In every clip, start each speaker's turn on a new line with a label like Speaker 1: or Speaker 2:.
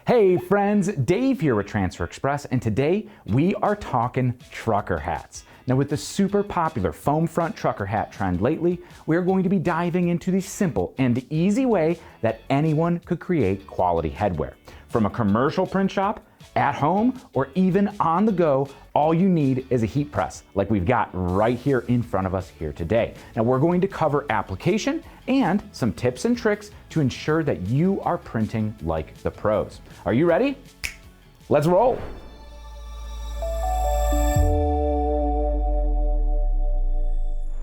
Speaker 1: Hey friends, Dave here with Transfer Express, and today we are talking trucker hats. Now with the super popular foam front trucker hat trend lately, we are going to be diving into the simple and easy way that anyone could create quality headwear. From a commercial print shop, at home, or even on the go, all you need is a heat press, like we've got right here in front of us here today. Now we're going to cover application and some tips and tricks to ensure that you are printing like the pros. Are you ready? Let's roll.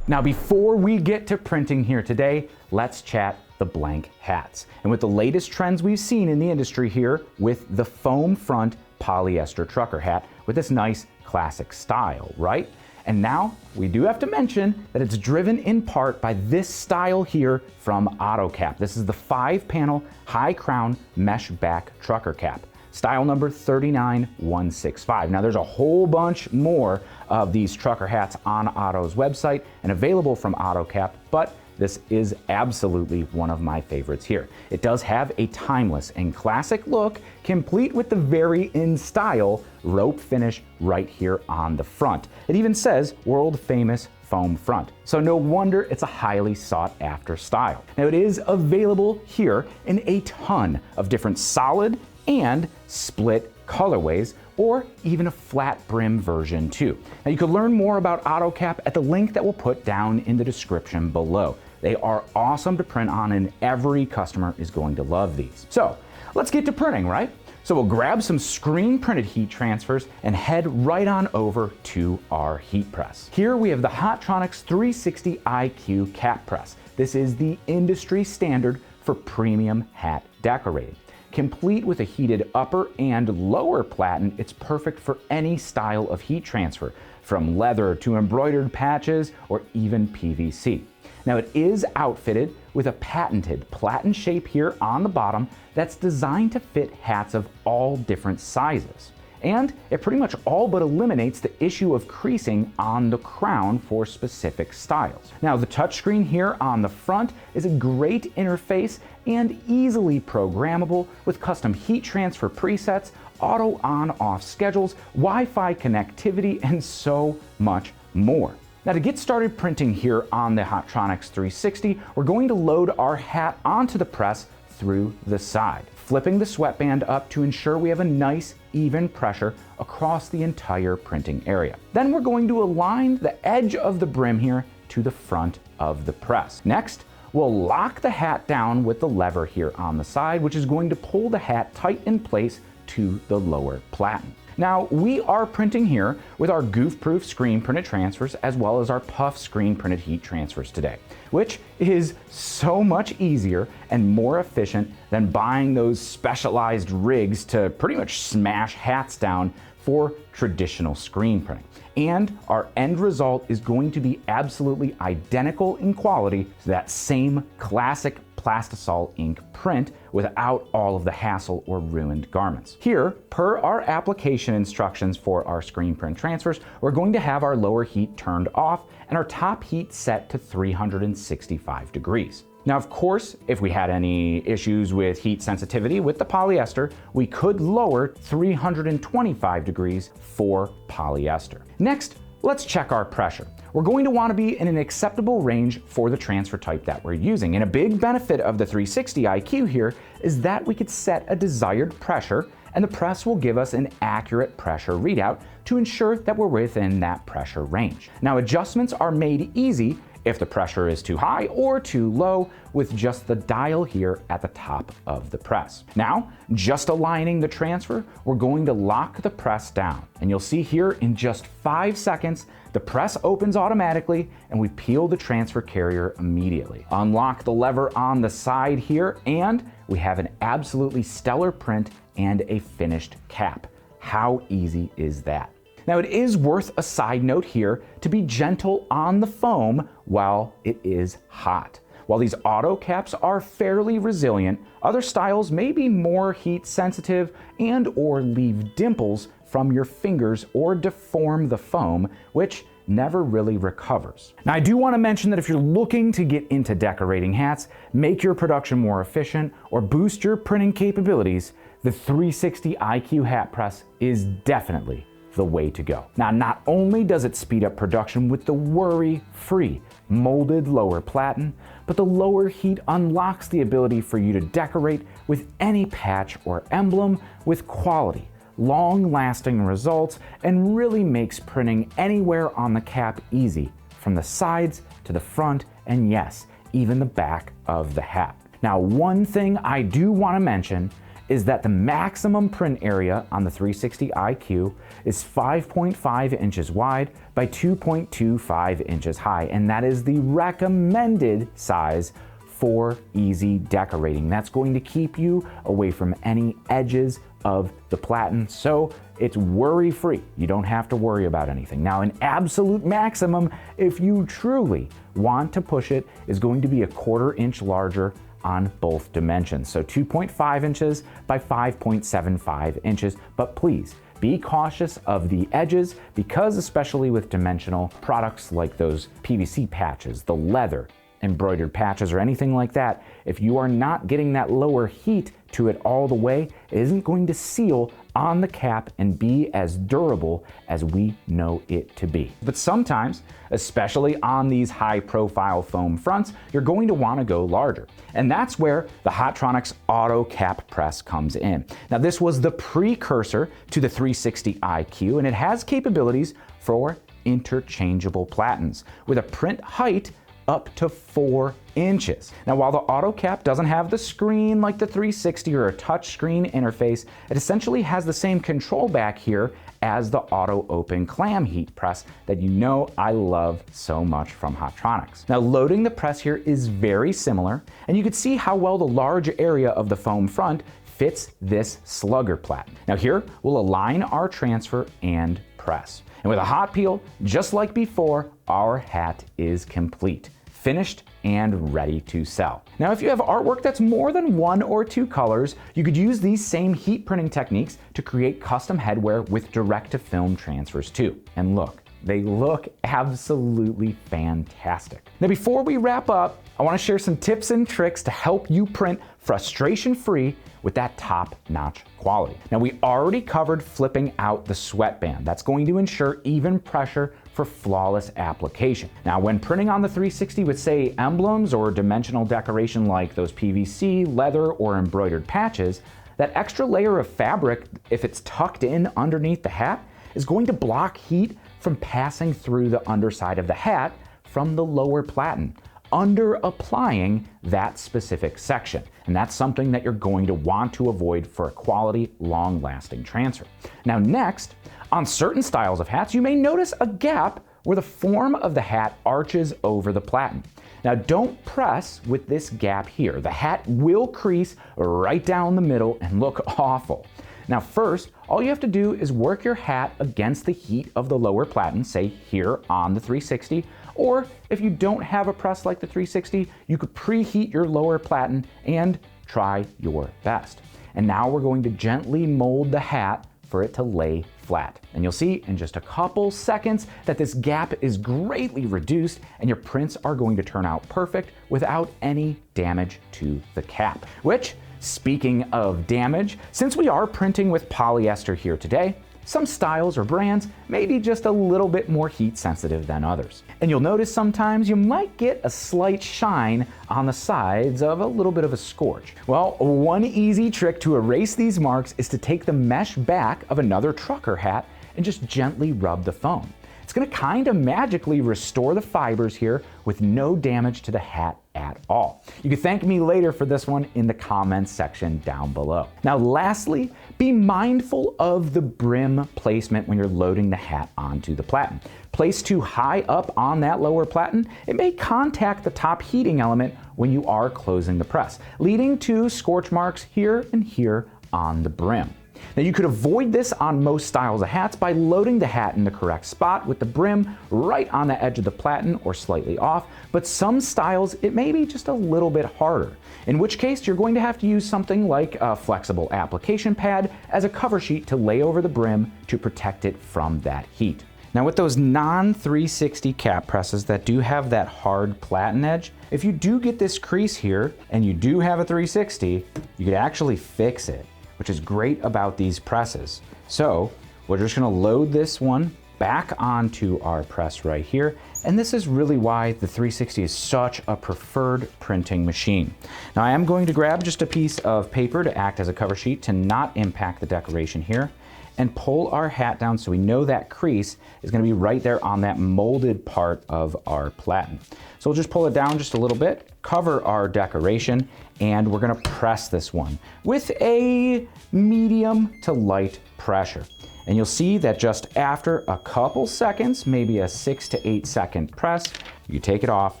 Speaker 1: Now before we get to printing here today, let's chat the blank hats. And with the latest trends we've seen in the industry here with the foam front polyester trucker hat with this nice classic style, right? And now we do have to mention that it's driven in part by this style here from AutoCap. This is the 5-panel high crown mesh back trucker cap. Style number 39165. Now there's a whole bunch more of these trucker hats on Otto's website and available from AutoCap, but this is absolutely one of my favorites here. It does have a timeless and classic look, complete with the very in style rope finish right here on the front. It even says world famous foam front. So no wonder it's a highly sought after style. Now it is available here in a ton of different solid and split colorways, or even a flat brim version too. Now you can learn more about AutoCap at the link that we'll put down in the description below. They are awesome to print on and every customer is going to love these. So let's get to printing, right? So we'll grab some screen printed heat transfers and head right on over to our heat press. Here we have the Hotronix 360 IQ cap press. This is the industry standard for premium hat decorating. Complete with a heated upper and lower platen, it's perfect for any style of heat transfer, from leather to embroidered patches or even PVC. Now it is outfitted with a patented platen shape here on the bottom that's designed to fit hats of all different sizes. And it pretty much all but eliminates the issue of creasing on the crown for specific styles. Now the touchscreen here on the front is a great interface and easily programmable with custom heat transfer presets, auto on-off schedules, Wi-Fi connectivity, and so much more. Now to get started printing here on the Hotronix 360, we're going to load our hat onto the press through the side, flipping the sweatband up to ensure we have a nice even pressure across the entire printing area. Then we're going to align the edge of the brim here to the front of the press. Next, we'll lock the hat down with the lever here on the side, which is going to pull the hat tight in place to the lower platen. Now we are printing here with our goof-proof screen printed transfers as well as our puff screen printed heat transfers today, which is so much easier and more efficient than buying those specialized rigs to pretty much smash hats down for traditional screen printing. And our end result is going to be absolutely identical in quality to that same classic plastisol ink print without all of the hassle or ruined garments. Here, per our application instructions for our screen print transfers, we're going to have our lower heat turned off and our top heat set to 365 degrees. Now, of course, if we had any issues with heat sensitivity with the polyester, we could lower 325 degrees for polyester. Next, let's check our pressure. We're going to want to be in an acceptable range for the transfer type that we're using. And a big benefit of the 360 IQ here is that we could set a desired pressure and the press will give us an accurate pressure readout to ensure that we're within that pressure range. Now, adjustments are made easy if the pressure is too high or too low with just the dial here at the top of the press. Now, just aligning the transfer, we're going to lock the press down. And you'll see here in just 5 seconds, the press opens automatically and we peel the transfer carrier immediately. Unlock the lever on the side here and we have an absolutely stellar print and a finished cap. How easy is that? Now it is worth a side note here to be gentle on the foam while it is hot. While these auto caps are fairly resilient, other styles may be more heat sensitive and or leave dimples from your fingers or deform the foam, which never really recovers. Now I do want to mention that if you're looking to get into decorating hats, make your production more efficient, or boost your printing capabilities, the 360 IQ hat press is definitely the way to go. Now, not only does it speed up production with the worry-free molded lower platen, but the lower heat unlocks the ability for you to decorate with any patch or emblem with quality, long-lasting results, and really makes printing anywhere on the cap easy, from the sides to the front, and yes, even the back of the hat. Now, one thing I do want to mention is that the maximum print area on the 360 IQ is 5.5 inches wide by 2.25 inches high, and that is the recommended size for easy decorating. That's going to keep you away from any edges of the platen, so it's worry-free. You don't have to worry about anything. Now, an absolute maximum, if you truly want to push it, is going to be a 1/4 inch larger on both dimensions. So 2.5 inches by 5.75 inches, but please be cautious of the edges, because especially with dimensional products like those PVC patches, the leather, embroidered patches, or anything like that, if you are not getting that lower heat to it all the way, it isn't going to seal on the cap and be as durable as we know it to be. But sometimes, especially on these high profile foam fronts, you're going to want to go larger. And that's where the Hotronix Auto Cap Press comes in. Now, this was the precursor to the 360 IQ, and it has capabilities for interchangeable platens with a print height up to 4 inches. Now, while the auto cap doesn't have the screen like the 360 or a touch screen interface, it essentially has the same control back here as the auto open clam heat press that you know I love so much from Hotronix. Now, loading the press here is very similar, and you can see how well the large area of the foam front fits this slugger platen. Now, here we'll align our transfer and press. And with a hot peel, just like before, our hat is complete, finished and ready to sell. Now, if you have artwork that's more than 1 or 2 colors, you could use these same heat printing techniques to create custom headwear with direct-to-film transfers too. And look, they look absolutely fantastic. Now, before we wrap up, I want to share some tips and tricks to help you print frustration-free with that top-notch quality. Now, we already covered flipping out the sweatband. That's going to ensure even pressure for flawless application. Now, when printing on the 360 with, say, emblems or dimensional decoration like those PVC, leather, or embroidered patches, that extra layer of fabric, if it's tucked in underneath the hat, is going to block heat from passing through the underside of the hat from the lower platen, under applying that specific section. And that's something that you're going to want to avoid for a quality, long-lasting transfer. Now, next, on certain styles of hats, you may notice a gap where the form of the hat arches over the platen. Now, don't press with this gap here. The hat will crease right down the middle and look awful. Now, first, all you have to do is work your hat against the heat of the lower platen, say here on the 360, or if you don't have a press like the 360, you could preheat your lower platen and try your best. And now we're going to gently mold the hat for it to lay flat. And you'll see in just a couple seconds that this gap is greatly reduced and your prints are going to turn out perfect without any damage to the cap. Which, speaking of damage, since we are printing with polyester here today, some styles or brands may be just a little bit more heat sensitive than others. And you'll notice sometimes you might get a slight shine on the sides of a little bit of a scorch. Well, one easy trick to erase these marks is to take the mesh back of another trucker hat and just gently rub the foam. It's gonna kind of magically restore the fibers here with no damage to the hat at all. You can thank me later for this one in the comments section down below. Now, lastly, be mindful of the brim placement when you're loading the hat onto the platen. Placed too high up on that lower platen, it may contact the top heating element when you are closing the press, leading to scorch marks here and here on the brim. Now, you could avoid this on most styles of hats by loading the hat in the correct spot with the brim right on the edge of the platen or slightly off, but some styles it may be just a little bit harder, in which case you're going to have to use something like a flexible application pad as a cover sheet to lay over the brim to protect it from that heat. Now, with those non-360 cap presses that do have that hard platen edge, if you do get this crease here and you do have a 360, you could actually fix it which is great about these presses. So we're just gonna load this one back onto our press right here. And this is really why the 360 is such a preferred printing machine. Now I am going to grab just a piece of paper to act as a cover sheet to not impact the decoration here, and pull our hat down so we know that crease is gonna be right there on that molded part of our platen. So we'll just pull it down just a little bit, cover our decoration, and we're gonna press this one with a medium to light pressure. And you'll see that just after a couple seconds, maybe a 6 to 8 second press, you take it off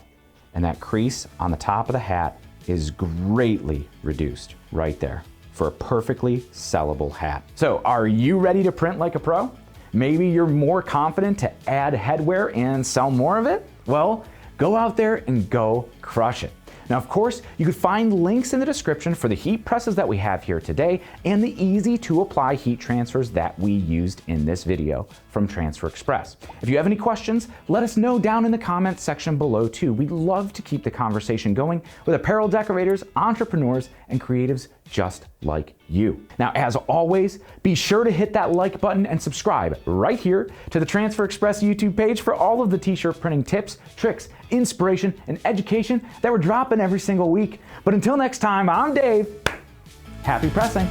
Speaker 1: and that crease on the top of the hat is greatly reduced right there for a perfectly sellable hat. So are you ready to print like a pro? Maybe you're more confident to add headwear and sell more of it? Well, go out there and go crush it. Now, of course, you can find links in the description for the heat presses that we have here today and the easy to apply heat transfers that we used in this video from Transfer Express. If you have any questions, let us know down in the comments section below too. We'd love to keep the conversation going with apparel decorators, entrepreneurs, and creatives just like you. Now, as always, be sure to hit that like button and subscribe right here to the Transfer Express YouTube page for all of the t-shirt printing tips, tricks, inspiration, and education that we're dropping every single week. But until next time, I'm Dave. Happy pressing.